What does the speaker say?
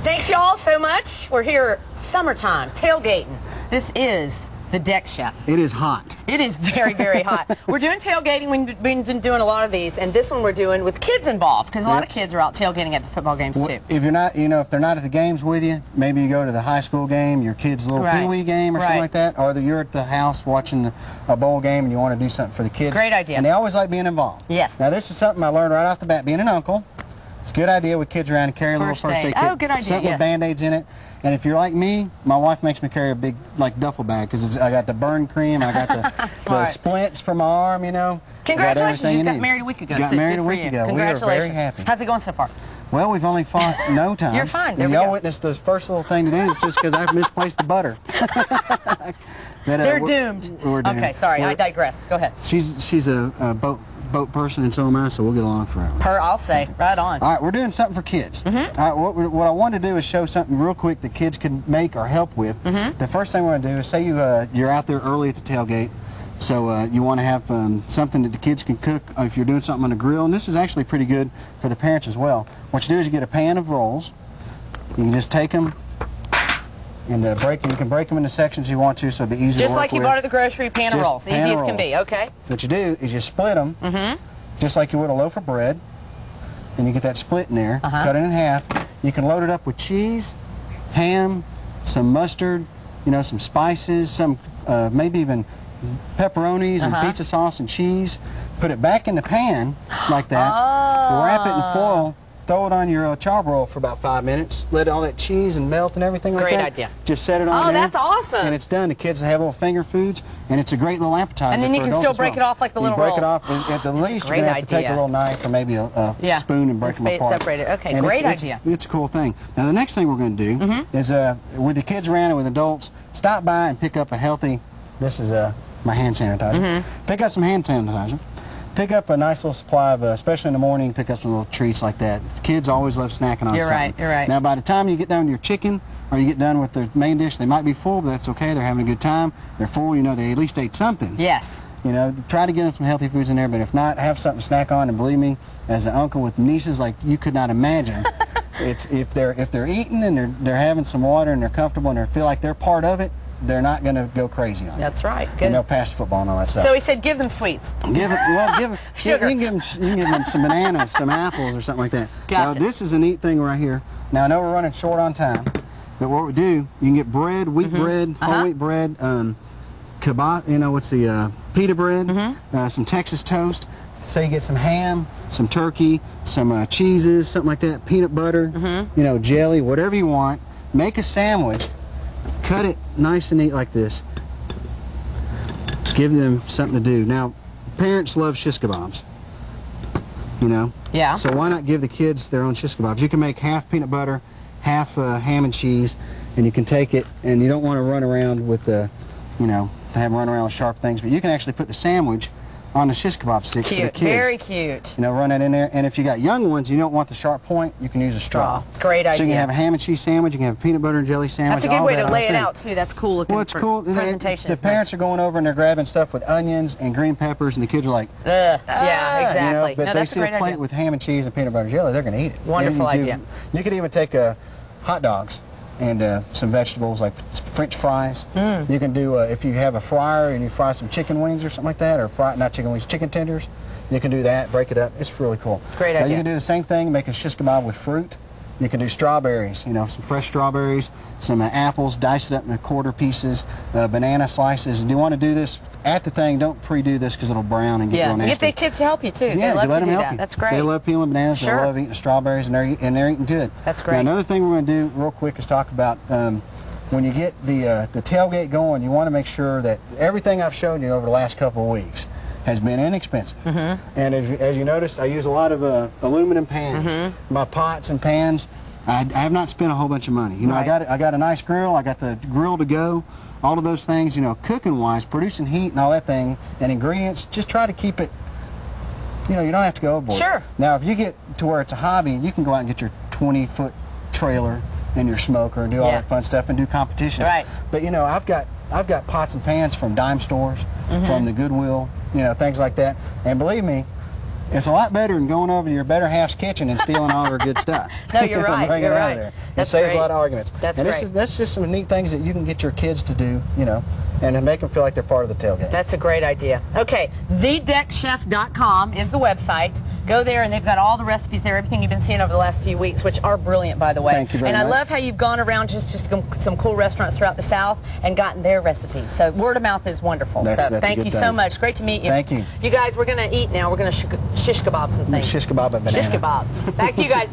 Thanks y'all so much. We're here summertime, tailgating. This is the Deck Chef. It is hot. It is very, very hot. We're doing tailgating. We've been doing a lot of these, and this one we're doing with kids involved, because a lot of kids are out tailgating at the football games too. If you're not, if they're not at the games with you, maybe you go to the high school game, your kid's little pee-wee game or something like that, or you're at the house watching a bowl game and you want to do something for the kids. Great idea. And they always like being involved. Yes. Now this is something I learned right off the bat, being an uncle. It's a good idea with kids around to carry a little first aid kit. Oh, good idea. Something with Band-Aids in it. And if you're like me, my wife makes me carry a big duffel bag, because I got the burn cream, I got the splints for my arm, Congratulations, you got married a week ago. Got married a week ago. Congratulations. We are very happy. How's it going so far? Well, we've only fought no times. You're fine. Y'all witnessed this first little thing today. It's just because I've misplaced the butter. They're doomed. We're doomed. Okay, sorry, I digress. Go ahead. She's a boat person, and so am I, so we'll get along forever. I'll say. Right on. All right, we're doing something for kids. All right, what I wanted to do is show something real quick that kids can make or help with. The first thing we're going to do is say you're out there early at the tailgate, so you want to have something that the kids can cook if you're doing something on the grill, and this is actually pretty good for the parents as well. What you do is you get a pan of rolls. You can just take them and you can break them into sections you want to, so it'll be easy to work with. Just like you bought at the grocery, pan of rolls. Easy as can be, okay. What you do is you split them, just like you would a loaf of bread, and you get that split in there, cut it in half. You can load it up with cheese, ham, some mustard, some spices, some maybe even pepperonis and pizza sauce and cheese. Put it back in the pan like that, wrap it in foil, throw it on your charbroil for about 5 minutes, let all that cheese and melt and everything like that. Great idea. Just set it on there. Oh, that's awesome. And it's done. The kids have little finger foods, and it's a great little appetizer. And then you can still break it off like the little rolls. Break it off. At the least, you're going to have to take a little knife or maybe a spoon and break them apart. Separate it. Okay, and great idea. It's a cool thing. Now, the next thing we're going to do is, with the kids around and with adults, stop by and pick up a healthy, this is my hand sanitizer. Pick up some hand sanitizer. Pick up a nice little supply of, especially in the morning, pick up some little treats like that. Kids always love snacking on something. You're right. Now, by the time you get done with your chicken, or you get done with their main dish, they might be full, but that's okay. They're having a good time. They're full, they at least ate something. Yes. Try to get them some healthy foods in there, but if not, have something to snack on. And believe me, as an uncle with nieces like you could not imagine, if they're eating and they're having some water and they're comfortable and they feel like they're part of it, they're not going to go crazy on it. That's right. Good. And they'll pass football and all that stuff. So he said give them sweets. Give them sugar. You can give them some bananas, some apples, or something like that. Gotcha. Now, this is a neat thing right here. Now, I know we're running short on time, but what we do, you can get bread, wheat bread, whole wheat bread, kebab, what's the pita bread, some Texas toast. Say you get some ham, some turkey, some cheeses, something like that, peanut butter, jelly, whatever you want. Make a sandwich. Cut it nice and neat like this. Give them something to do. Now, parents love shish kebabs. Yeah. So why not give the kids their own shish kebabs? You can make half peanut butter, half ham and cheese, and you can take it, and you don't want to run around with the, to have them run around with sharp things, but you can actually put the sandwich on the shish kebab stick for the kids. Very cute. Run it in there. And if you got young ones, you don't want the sharp point, you can use a straw. Great idea. So you can have a ham and cheese sandwich, you can have a peanut butter and jelly sandwich. That's a good way to lay it out, too. That's cool looking. Well, it's cool. Presentation. The parents are going over and they're grabbing stuff with onions and green peppers, and the kids are like, yeah, exactly. But they see a plate with ham and cheese and peanut butter and jelly, they're going to eat it. Wonderful idea. You could even take hot dogs and some vegetables like French fries. You can do, if you have a fryer and you fry some chicken wings or something like that, or not chicken wings, chicken tenders, you can do that, break it up. It's really cool. Great idea. You can do the same thing, make a shish kebab with fruit. You can do strawberries, some fresh strawberries, some apples, dice it up in quarter pieces, banana slices. And you want to do this at the thing, don't pre-do this because it'll brown and get real nasty. Get the kids to help you, too. Yeah, they love let to them do help that. you. That's great. They love peeling bananas, they love eating strawberries, and they're eating good. That's great. Now, another thing we're going to do real quick is talk about when you get the tailgate going, you want to make sure that everything I've shown you over the last couple of weeks has been inexpensive. And as you noticed, I use a lot of aluminum pans. My pots and pans, I have not spent a whole bunch of money. I got a nice grill, I got the grill to go, all of those things, cooking wise, producing heat and all that thing, and ingredients, just try to keep it, you don't have to go overboard. Sure. Now, if you get to where it's a hobby, you can go out and get your 20-foot trailer and your smoker and do all that fun stuff and do competitions. Right. But I've got pots and pans from dime stores, from the Goodwill, things like that. And believe me, It's a lot better than going over to your better half's kitchen and stealing all her good stuff. No, you're right. Bring You're it out right. of there. That's it saves great. a lot of arguments. That's and great. That's just some neat things that you can get your kids to do, you know, and make them feel like they're part of the tailgate. That's a great idea. Okay, thedeckchef.com is the website. Go there, and they've got all the recipes there, everything you've been seeing over the last few weeks, which are brilliant, by the way. Thank you very much. much. I love how you've gone around just some cool restaurants throughout the South and gotten their recipes. So word of mouth is wonderful. That's Thank a good you thing. so much. Great to meet you. Thank you. You guys, we're going to eat now. We're going to shish kebab some things. Shish kebab and banana. Shish kebab. Back to you guys.